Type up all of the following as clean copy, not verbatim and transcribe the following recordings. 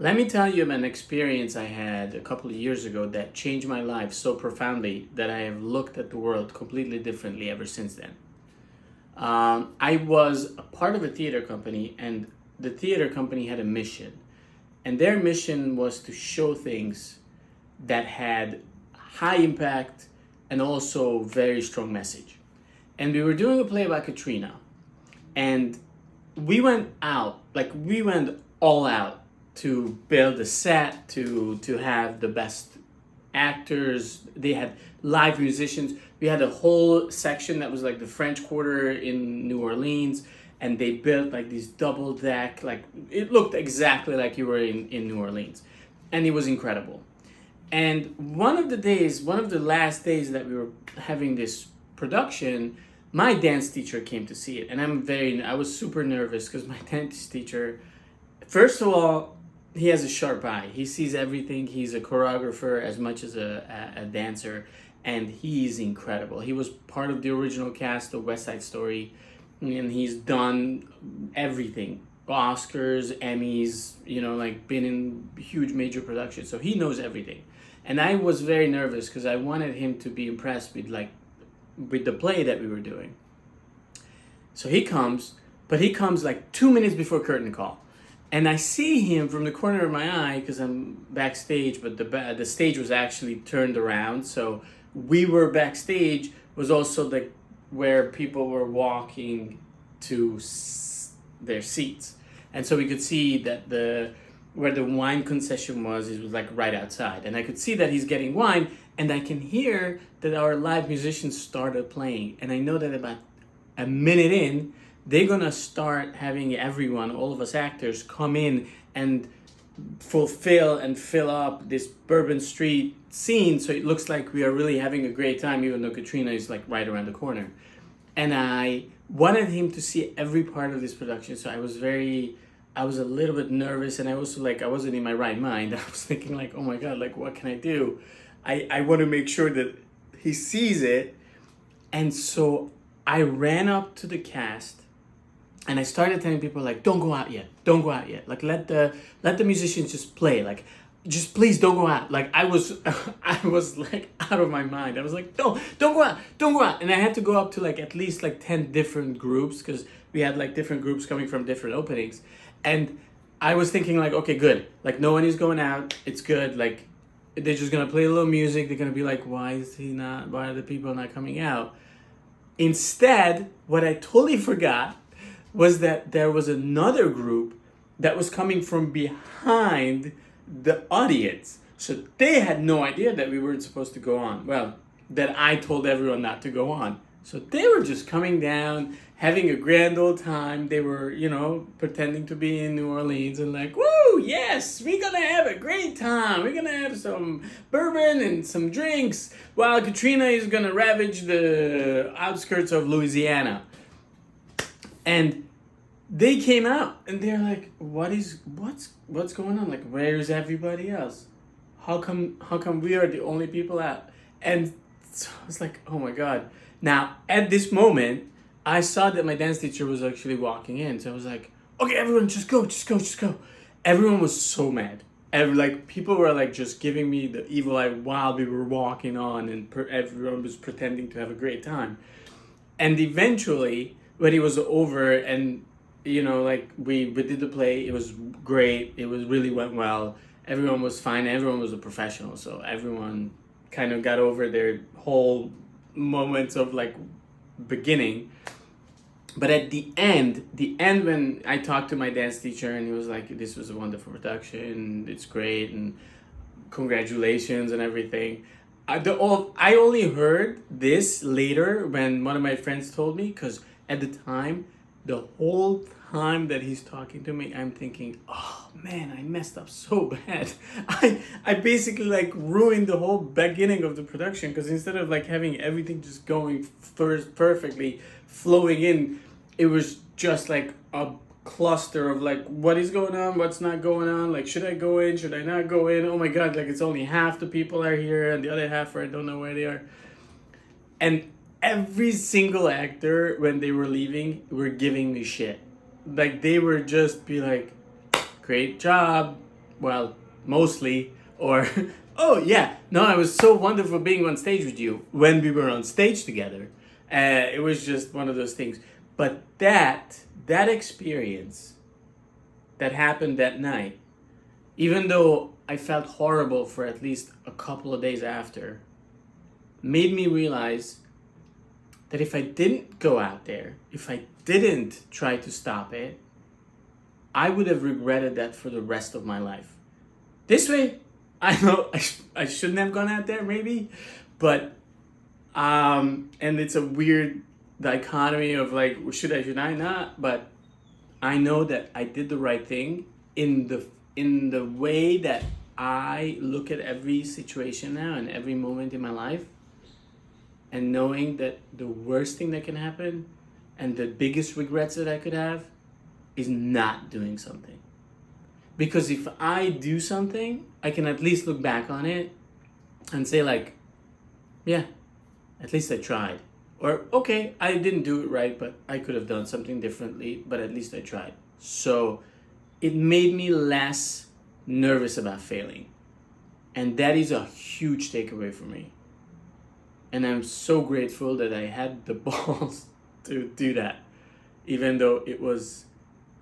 Let me tell you an experience I had a couple of years ago that changed my life so profoundly that I have looked at the world completely differently ever since then. I was a part of a theater company, and the theater company had a mission. And their mission was to show things that had high impact and also very strong message. And we were doing a play about Katrina, and we went all out to build a set, to have the best actors. They had live musicians. We had a whole section that was like the French Quarter in New Orleans, and they built like these double deck, like it looked exactly like you were in New Orleans, and it was incredible. And one of the last days that we were having this production, my dance teacher came to see it, and I was super nervous because my dance teacher, first of all, he has a sharp eye. He sees everything. He's a choreographer as much as a dancer, and he's incredible. He was part of the original cast of West Side Story, and he's done everything. Oscars, Emmys, like been in huge major productions. So he knows everything. And I was very nervous because I wanted him to be impressed with the play that we were doing. So he comes, but he comes like 2 minutes before curtain call. And I see him from the corner of my eye because I'm backstage, but the stage was actually turned around. So we were backstage was also where people were walking to their seats. And so we could see that where the wine concession was, it was like right outside. And I could see that he's getting wine, and I can hear that our live musicians started playing. And I know that about a minute in, they're gonna start having everyone, all of us actors, come in and fulfill and fill up this Bourbon Street scene, so it looks like we are really having a great time, even though Katrina is like right around the corner. And I wanted him to see every part of this production, so I was a little bit nervous, and I also I wasn't in my right mind. I was thinking like, oh my God, like what can I do? I want to make sure that he sees it. And so I ran up to the cast, and I started telling people like, don't go out yet, don't go out yet. Like let the musicians just play. Like just please don't go out. Like I was I was like out of my mind. I was like, don't go out, don't go out. And I had to go up to like at least like 10 different groups because we had like different groups coming from different openings. And I was thinking like, okay, good. Like no one is going out. It's good. Like they're just gonna play a little music. They're gonna be like, why are the people not coming out? Instead, what I totally forgot was that there was another group that was coming from behind the audience. So they had no idea that we weren't supposed to go on. Well, that I told everyone not to go on. So they were just coming down, having a grand old time. They were, pretending to be in New Orleans and like, woo, yes, we're gonna have a great time. We're gonna have some bourbon and some drinks while Katrina is gonna ravage the outskirts of Louisiana. And they came out and they're like, what's going on? Like, where's everybody else? How come we are the only people out? And so I was like, oh my God. Now at this moment, I saw that my dance teacher was actually walking in. So I was like, okay, everyone just go. Everyone was so mad. People were like just giving me the evil eye while we were walking on, and everyone was pretending to have a great time. And eventually, when it was over, and we did the play, it was great. It was really went well. Everyone was fine. Everyone was a professional, so everyone kind of got over their whole moments of like beginning. But at the end when I talked to my dance teacher, and he was like, this was a wonderful production, it's great, and congratulations and everything. I only heard this later when one of my friends told me, because at the time, the whole time that he's talking to me, I'm thinking, oh man, I messed up so bad. I basically like ruined the whole beginning of the production, because instead of like having everything just going first perfectly, flowing in, it was just like a cluster of like, what is going on, what's not going on, like should I go in, should I not go in, oh my God, like it's only half the people are here and the other half I don't know where they are. And every single actor, when they were leaving, were giving me shit. Like they were just be like, great job, well, mostly, or oh yeah, no, it was so wonderful being on stage with you when we were on stage together. It was just one of those things. But that experience that happened that night, even though I felt horrible for at least a couple of days after, made me realize that if I didn't go out there, if I didn't try to stop it, I would have regretted that for the rest of my life. This way, I know I shouldn't have gone out there, maybe, but and it's a weird dichotomy of like, should I not? But I know that I did the right thing in the way that I look at every situation now and every moment in my life, and knowing that the worst thing that can happen and the biggest regrets that I could have is not doing something. Because if I do something, I can at least look back on it and say like, yeah, at least I tried. Or okay, I didn't do it right, but I could have done something differently, but at least I tried. So it made me less nervous about failing. And that is a huge takeaway for me. And I'm so grateful that I had the balls to do that, even though it was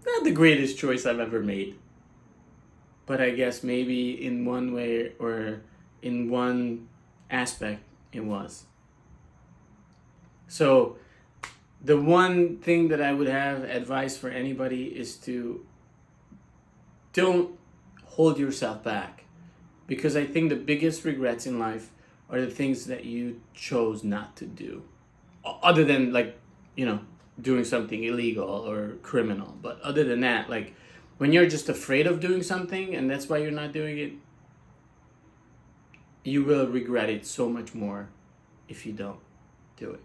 not the greatest choice I've ever made. But I guess maybe in one way or in one aspect it was. So the one thing that I would have advice for anybody is to don't hold yourself back, because I think the biggest regrets in life are the things that you chose not to do, other than like, doing something illegal or criminal. But other than that, like when you're just afraid of doing something and that's why you're not doing it, you will regret it so much more if you don't do it.